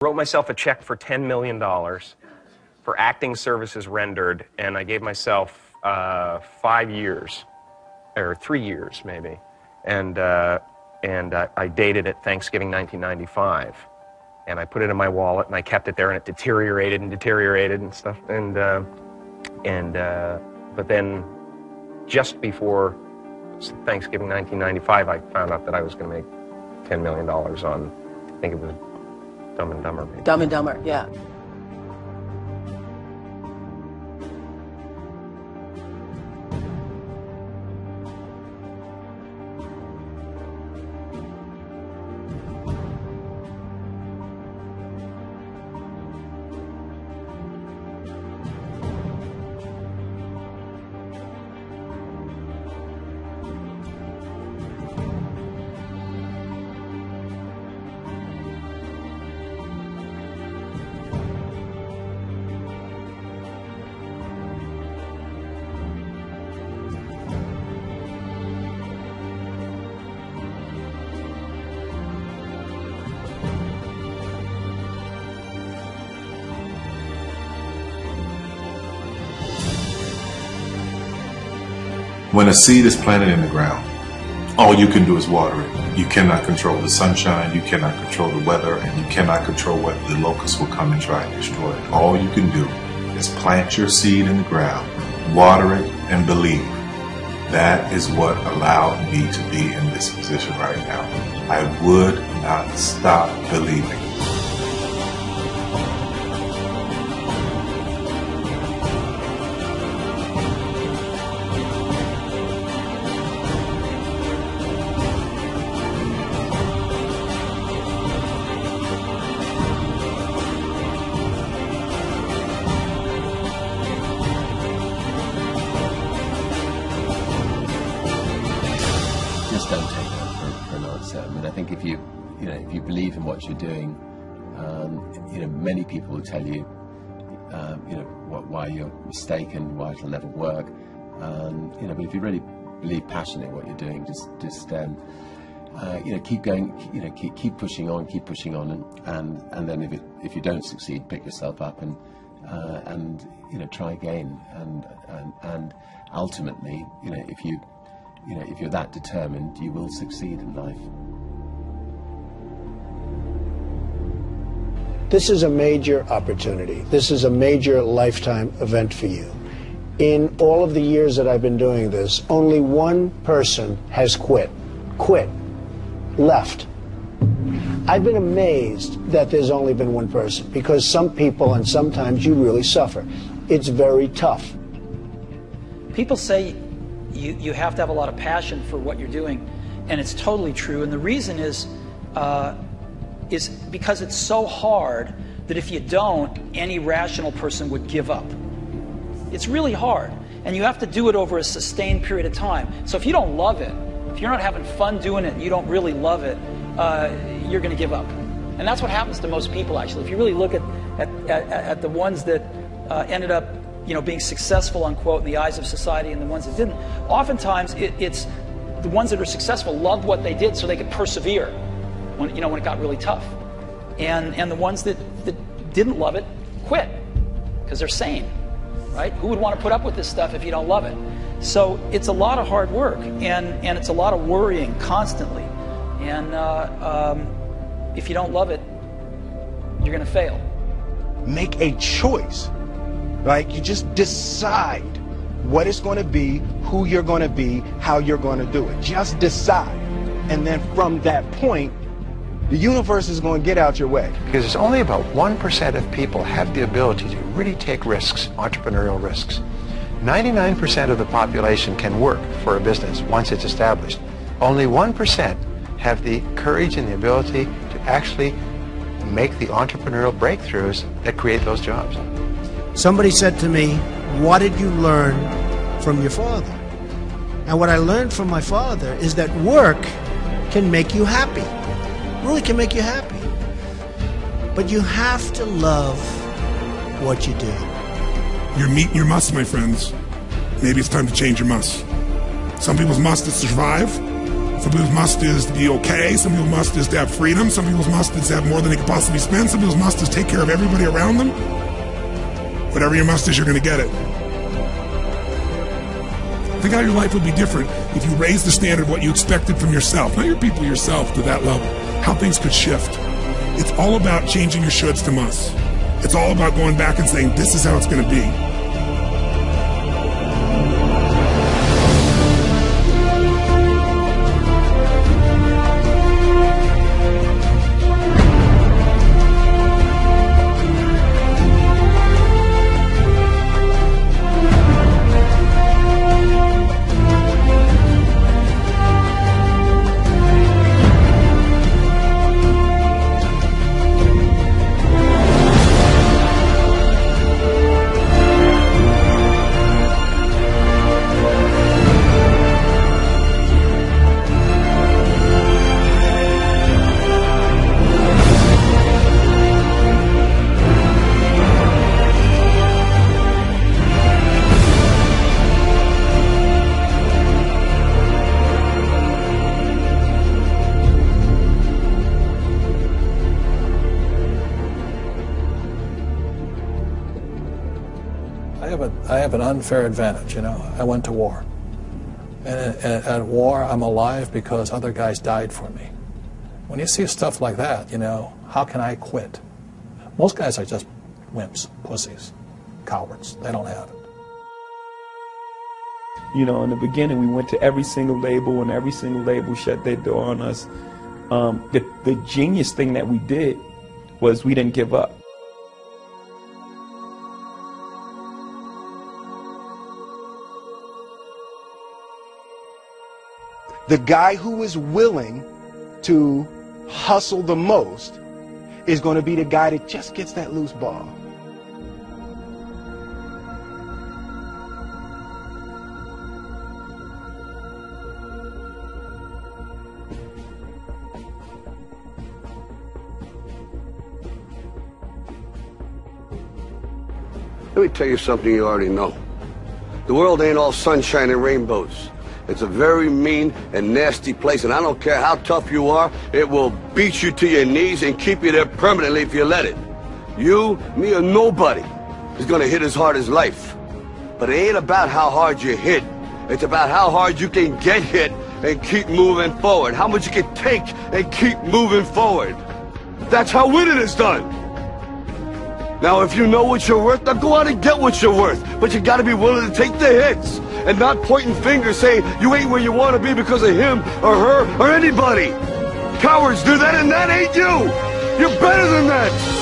Wrote myself a check for $10 million for acting services rendered, and I gave myself 5 years, or 3 years maybe, and I dated it Thanksgiving 1995, and I put it in my wallet, and I kept it there, and it deteriorated and stuff, but then just before Thanksgiving 1995, I found out that I was going to make $10 million on, I think it was Dumb and Dumber. Maybe. Dumb and Dumber, yeah. When a seed is planted in the ground, all you can do is water it. You cannot control the sunshine, you cannot control the weather, and you cannot control whether the locusts will come and try and destroy it. All you can do is plant your seed in the ground, water it, and believe. That is what allowed me to be in this position right now. I would not stop believing. Just don't take that for an answer. I mean, I think if you believe in what you're doing, many people will tell you, why you're mistaken, why it'll never work. But if you really believe passionately in what you're doing, just keep going, keep pushing on, and then if you don't succeed, pick yourself up and try again, and ultimately, if you're that determined, you will succeed in life. This is a major opportunity. This is a major lifetime event for you. In all of the years that I've been doing this, only one person has quit, left. I've been amazed that there's only been one person, because some people, and sometimes you really suffer. It's very tough. People say you have to have a lot of passion for what you're doing, and it's totally true. And the reason is because it's so hard that if you don't, any rational person would give up. It's really hard, and you have to do it over a sustained period of time. So if you don't love it, if you're not having fun doing it and you don't really love it, you're going to give up. And that's what happens to most people, actually. If you really look at the ones that ended up being successful, unquote, in the eyes of society, and the ones that didn't, oftentimes it's the ones that are successful loved what they did so they could persevere when it got really tough. And the ones that didn't love it quit because they're sane, right? Who would want to put up with this stuff if you don't love it? So it's a lot of hard work, and it's a lot of worrying constantly. And if you don't love it, you're going to fail. Make a choice. Like, you just decide what it's going to be, who you're going to be, how you're going to do it. Just decide. And then from that point, the universe is going to get out your way. Because it's only about 1% of people have the ability to really take risks, entrepreneurial risks. 99% of the population can work for a business once it's established. Only 1% have the courage and the ability to actually make the entrepreneurial breakthroughs that create those jobs. Somebody said to me, what did you learn from your father? And what I learned from my father is that work can make you happy. Really can make you happy. But you have to love what you do. You're meeting your must, my friends. Maybe it's time to change your must. Some people's must is to survive. Some people's must is to be okay. Some people's must is to have freedom. Some people's must is to have more than they could possibly spend. Some people's must is take care of everybody around them. Whatever your must is, you're going to get it. Think how your life would be different if you raised the standard of what you expected from yourself, not your people, yourself, to that level. How things could shift. It's all about changing your shoulds to musts. It's all about going back and saying, this is how it's going to be. I have an unfair advantage, you know. I went to war. And at war, I'm alive because other guys died for me. When you see stuff like that, you know, how can I quit? Most guys are just wimps, pussies, cowards. They don't have it. You know, in the beginning, we went to every single label, and every single label shut their door on us. The genius thing that we did was we didn't give up. The guy who is willing to hustle the most is going to be the guy that just gets that loose ball. Let me tell you something you already know. The world ain't all sunshine and rainbows. It's a very mean and nasty place, and I don't care how tough you are, it will beat you to your knees and keep you there permanently if you let it. You, me, or nobody is gonna hit as hard as life. But it ain't about how hard you hit. It's about how hard you can get hit and keep moving forward. How much you can take and keep moving forward. That's how winning is done. Now, if you know what you're worth, now go out and get what you're worth. But you gotta be willing to take the hits and not pointing fingers saying you ain't where you want to be because of him or her or anybody. Cowards do that, and that ain't you. You're better than that.